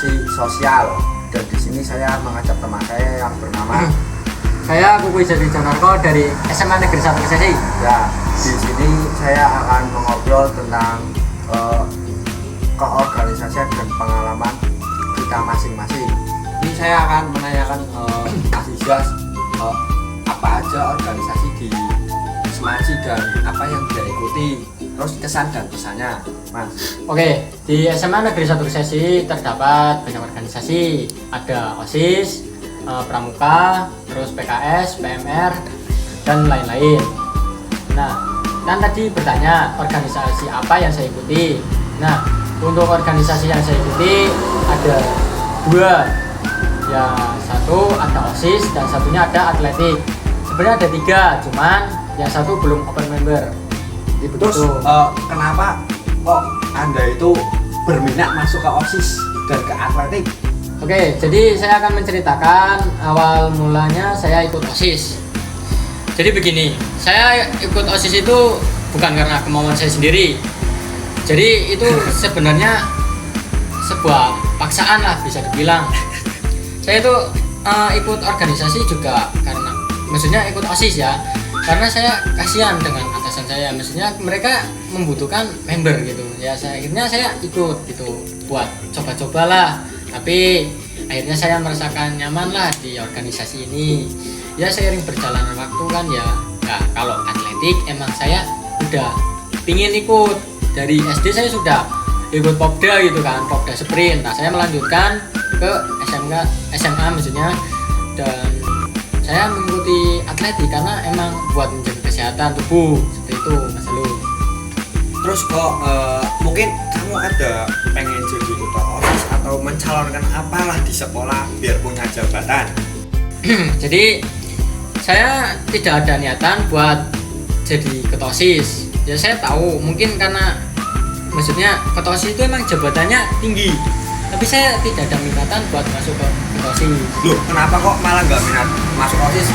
organisasi sosial, dan di sini saya mengajak teman saya yang bernama saya Kukuy Jadi Jonarko dari SMA Negeri 1 Kesesi. ya. Di sini saya akan mengobrol tentang keorganisasian dan pengalaman kita masing-masing. Ini saya akan menanyakan Mas Ijaz apa aja organisasi di Semansi dan apa yang dia ikuti, terus kesan dan pesannya, Mas. Oke, di SMA Negeri 1 Kesesi terdapat banyak organisasi. Ada OSIS, Pramuka, terus PKS, PMR, dan lain-lain. Nah, kan tadi bertanya organisasi apa yang saya ikuti. Nah, untuk organisasi yang saya ikuti ada dua. Ya, satu ada OSIS dan satunya ada atletik. Sebenarnya ada tiga, cuman yang satu belum open member. Terus kenapa kok Anda itu berminat masuk ke OSIS dan ke atletik? Oke, jadi saya akan menceritakan awal mulanya saya ikut OSIS. Jadi begini, saya ikut OSIS itu bukan karena kemauan saya sendiri. Jadi itu sebenarnya sebuah paksaan lah bisa dibilang. Saya itu ikut organisasi juga karena, maksudnya ikut OSIS ya, karena saya kasihan dengan atasan saya. Maksudnya mereka membutuhkan member gitu. Ya akhirnya saya ikut gitu buat coba-cobalah. Tapi akhirnya saya merasakan nyaman lah di organisasi ini. Ya seiring berjalannya waktu kan ya. Nah, kalau atletik emang saya udah pingin ikut. Dari SD saya sudah ikut Popda gitu kan, Popda Sprint. Nah, saya melanjutkan ke SMA maksudnya, dan saya mengikuti atletik karena emang buat menjaga kesehatan tubuh seperti itu, Mas Lu. Terus kok mungkin kamu ada pengen jadi ketua OSIS atau mencalonkan apalah di sekolah biar punya jabatan? Jadi saya tidak ada niatan buat jadi ketua OSIS. Ya saya tahu mungkin karena maksudnya ketua OSIS itu emang jabatannya tinggi, tapi saya tidak ada minatan buat masuk ke ketua OSIS. Loh, kenapa kok malah nggak minat masuk OSIS?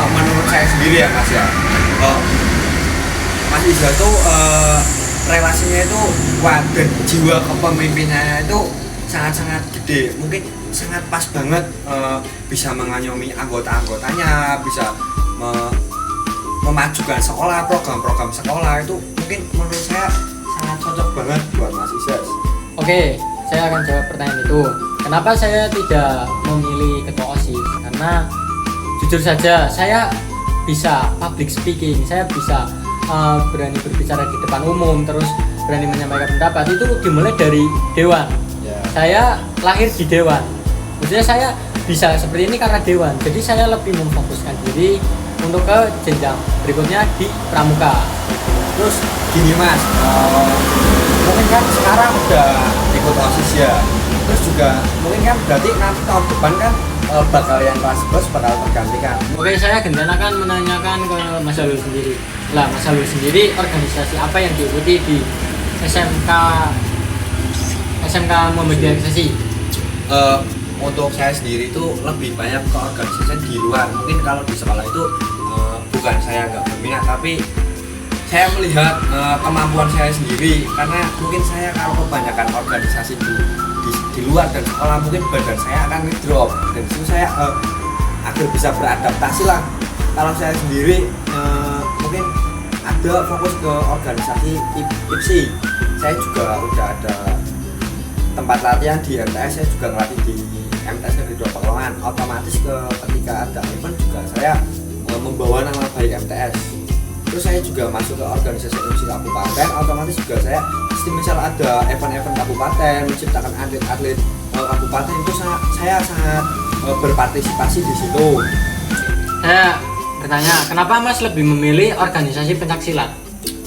Menurut saya sendiri ya Mas ya, Mas Iza tuh relasinya itu kuat dan jiwa kepemimpinannya itu sangat-sangat gede, mungkin sangat pas banget, bisa mengayomi anggota-anggotanya, bisa memajukan sekolah, program-program sekolah. Itu mungkin menurut saya sangat cocok banget buat Mas Ijaz. Oke, saya akan jawab pertanyaan itu. Kenapa saya tidak memilih ketua OSIS? Karena jujur saja saya bisa public speaking, saya bisa berani berbicara di depan umum, terus berani menyampaikan pendapat. Itu dimulai dari dewan. Saya lahir di dewan. Maksudnya saya bisa seperti ini karena dewan. Jadi saya lebih memfokuskan diri untuk ke jenjang berikutnya di Pramuka. Terus gini Mas, mungkin kan sekarang udah ikut OSIS ya, terus juga mungkin kan berarti nanti tahun depan kan bakal yang kelas 11 bakal tergantikan. Oke, saya gantian akan menanyakan ke Mas Alul sendiri. Lah, Mas Alul sendiri organisasi apa yang diikuti di SMK Muhammadiyah Kesesi? Untuk saya sendiri itu lebih banyak ke organisasi di luar. Mungkin kalau di sekolah itu bukan saya nggak berminat, tapi saya melihat kemampuan saya sendiri, karena mungkin saya kalau kebanyakan organisasi di luar dan sekolah mungkin badan saya akan ngedrop, dan itu saya agar bisa beradaptasi lah. Kalau saya sendiri mungkin ada fokus ke organisasi IPSI. Saya juga udah ada tempat latihan di MTS, saya juga ngelatih di MTS Negeri 2 Pekalongan. Otomatis ketika ada event juga saya membawa nama baik MTS. Terus saya juga masuk ke organisasi MC kabupaten, otomatis juga saya misal ada event-event kabupaten, menciptakan atlet-atlet kabupaten, itu saya sangat berpartisipasi di situ. Saya bertanya, kenapa Mas lebih memilih organisasi pencaksilat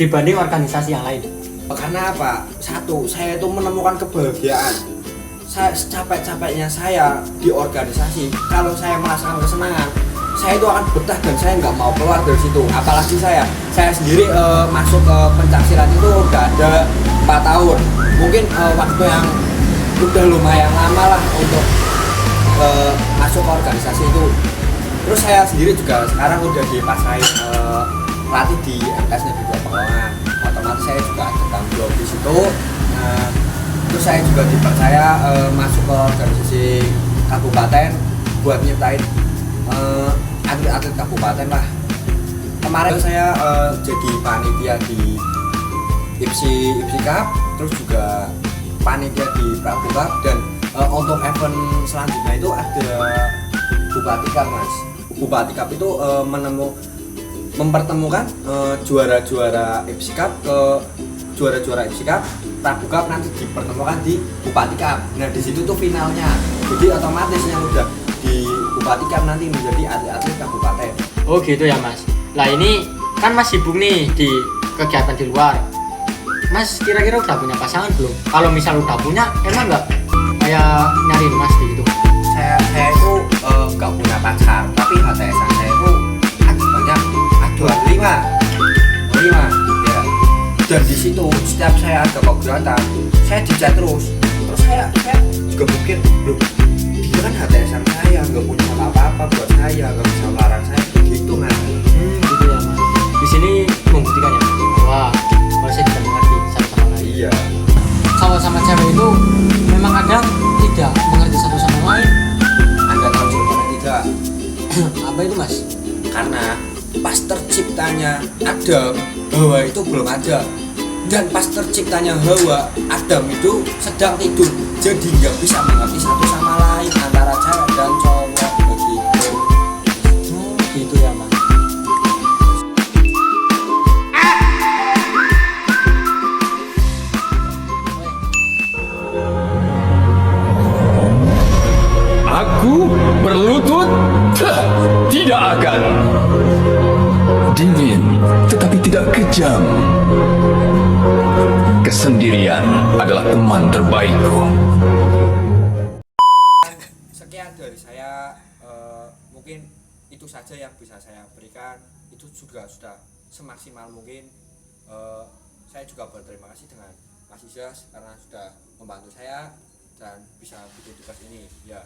dibanding organisasi yang lain? Karena apa? Satu, saya itu menemukan kebahagiaan. Saya secapek-capeknya saya di organisasi, kalau saya merasakan kesenangan, saya itu akan betah dan saya nggak mau keluar dari situ. Apalagi saya sendiri masuk ke pencaksilat itu udah ada 4 tahun. Mungkin waktu yang udah lumayan lama lah untuk masuk ke organisasi itu. Terus saya sendiri juga sekarang udah dipasain latih di MTS Negeri 2 Pekalongan. Otomatis saya juga ada tanggung jawab di situ. Terus saya juga dipercaya masuk ke organisasi kabupaten buat nyiptain atlet-atlet kabupaten lah. Kemarin saya jadi panitia di IPSI Cup, terus juga panitia di Prabu Cup, dan untuk event selanjutnya itu ada Bupati Cup mas. Bupati Cup itu mempertemukan juara-juara IPSI Cup ke juara-juara IPSI Cup. Prabu Cup nanti dipertemukan di Bupati Cup. Nah di situ tuh finalnya. Jadi otomatis yang udah di Bupati Cup nanti menjadi atlet-atlet kabupaten. Oh gitu ya mas. Lah ini kan mas sibuk nih di kegiatan di luar. Mas kira-kira udah punya pasangan belum? Kalau misal udah punya, emang nggak kayak nyariin mas gitu? Saya itu nggak punya pacar, tapi HTSan saya itu ada banyak, ada 5 ya. Dan di situ setiap saya ada kegiatan, saya dicat terus saya juga mikir, loh dia kan HTSan saya, nggak punya apa-apa buat saya, nggak bisa melarang saya gitu mas. Gitu ya mas. Di sini membuktikan ya bahwa masih tidak mengerti satu sama lain. Iya. Cowok sama cewek itu memang kadang tidak mengerti satu sama lain. Anda tahu jawabannya tidak? Apa itu mas? Karena pas terciptanya Adam, Hawa itu belum ada. Dan pas terciptanya Hawa, Adam itu sedang tidur. Jadi nggak bisa mengerti satu sama lain antara cewek dan cowok begitu. Gitu ya mas. Aku berlutut? Tidak akan. Dingin, tetapi tidak kejam. Kesendirian adalah teman terbaikku. Sekian dari saya, mungkin itu saja yang bisa saya berikan. Itu juga sudah semaksimal mungkin. Saya juga berterima kasih dengan Mas Izas karena sudah membantu saya dan bisa bikin tugas ini ya.